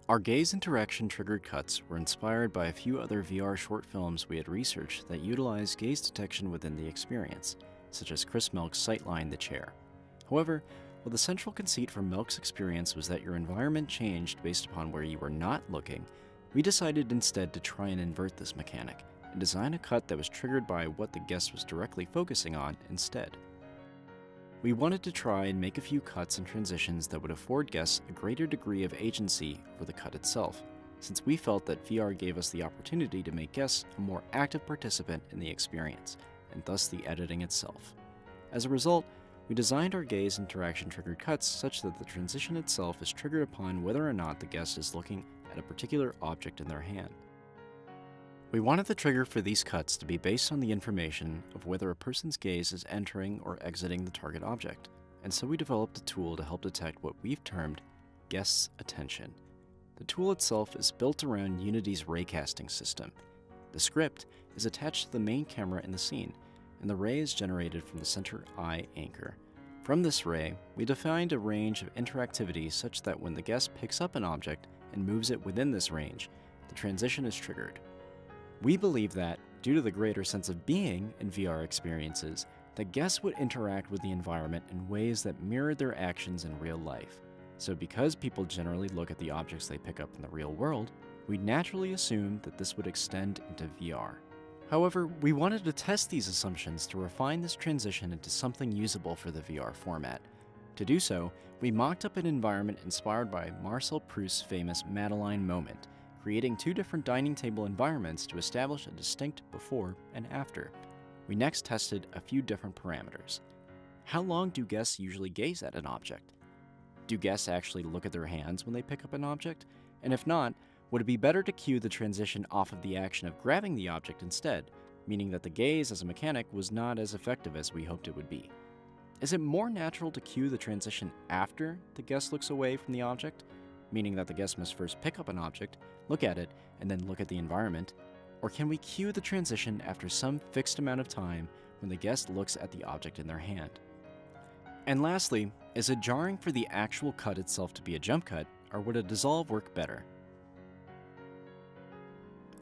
Our gaze interaction triggered cuts were inspired by a few other VR short films we had researched that utilize gaze detection within the experience, such as Chris Melk's Sightline the Chair. However, while the central conceit for Melk's experience was that your environment changed based upon where you were not looking, we decided instead to try and invert this mechanic and design a cut that was triggered by what the guest was directly focusing on instead. We wanted to try and make a few cuts and transitions that would afford guests a greater degree of agency over the cut itself, since we felt that VR gave us the opportunity to make guests a more active participant in the experience, and thus the editing itself. As a result, we designed our gaze interaction triggered cuts such that the transition itself is triggered upon whether or not the guest is looking at a particular object in their hand. We wanted the trigger for these cuts to be based on the information of whether a person's gaze is entering or exiting the target object, and so we developed a tool to help detect what we've termed guest's attention. The tool itself is built around Unity's raycasting system. The script is attached to the main camera in the scene, and the ray is generated from the center eye anchor. From this ray, we defined a range of interactivity such that when the guest picks up an object and moves it within this range, the transition is triggered. We believe that, due to the greater sense of being in VR experiences, that guests would interact with the environment in ways that mirrored their actions in real life. So because people generally look at the objects they pick up in the real world, we naturally assumed that this would extend into VR. However, we wanted to test these assumptions to refine this transition into something usable for the VR format. To do so, we mocked up an environment inspired by Marcel Proust's famous Madeleine moment, creating two different dining table environments to establish a distinct before and after. We next tested a few different parameters. How long do guests usually gaze at an object? Do guests actually look at their hands when they pick up an object? And if not, would it be better to cue the transition off of the action of grabbing the object instead, meaning that the gaze as a mechanic was not as effective as we hoped it would be? Is it more natural to cue the transition after the guest looks away from the object, meaning that the guest must first pick up an object, look at it, and then look at the environment? Or can we cue the transition after some fixed amount of time when the guest looks at the object in their hand? And lastly, is it jarring for the actual cut itself to be a jump cut, or would a dissolve work better?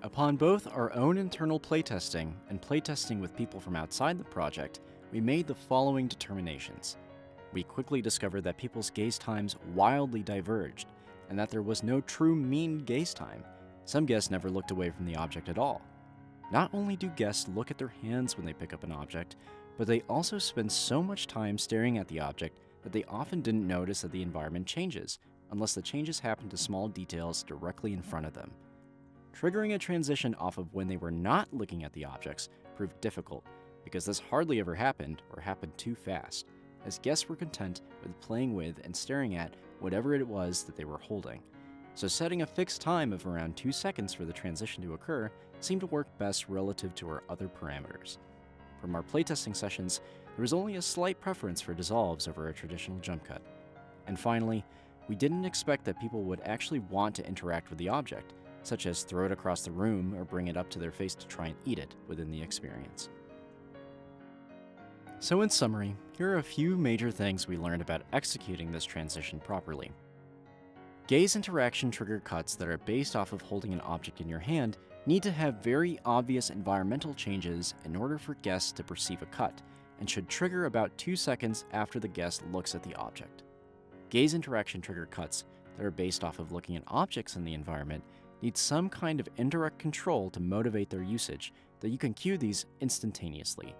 Upon both our own internal playtesting and playtesting with people from outside the project, we made the following determinations. We quickly discovered that people's gaze times wildly diverged, and that there was no true mean gaze time. Some guests never looked away from the object at all. Not only do guests look at their hands when they pick up an object, but they also spend so much time staring at the object that they often didn't notice that the environment changes, unless the changes happen to small details directly in front of them. Triggering a transition off of when they were not looking at the objects proved difficult, because this hardly ever happened or happened too fast, as guests were content with playing with and staring at whatever it was that they were holding. So setting a fixed time of around 2 seconds for the transition to occur seemed to work best relative to our other parameters. From our playtesting sessions, there was only a slight preference for dissolves over a traditional jump cut. And finally, we didn't expect that people would actually want to interact with the object, such as throw it across the room or bring it up to their face to try and eat it within the experience. So in summary, here are a few major things we learned about executing this transition properly. Gaze interaction trigger cuts that are based off of holding an object in your hand need to have very obvious environmental changes in order for guests to perceive a cut, and should trigger about 2 seconds after the guest looks at the object. Gaze interaction trigger cuts that are based off of looking at objects in the environment need some kind of indirect control to motivate their usage, that you can cue these instantaneously.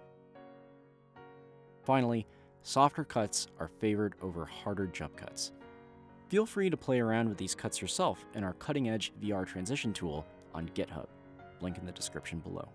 Finally, softer cuts are favored over harder jump cuts. Feel free to play around with these cuts yourself in our cutting-edge VR transition tool on GitHub, link in the description below.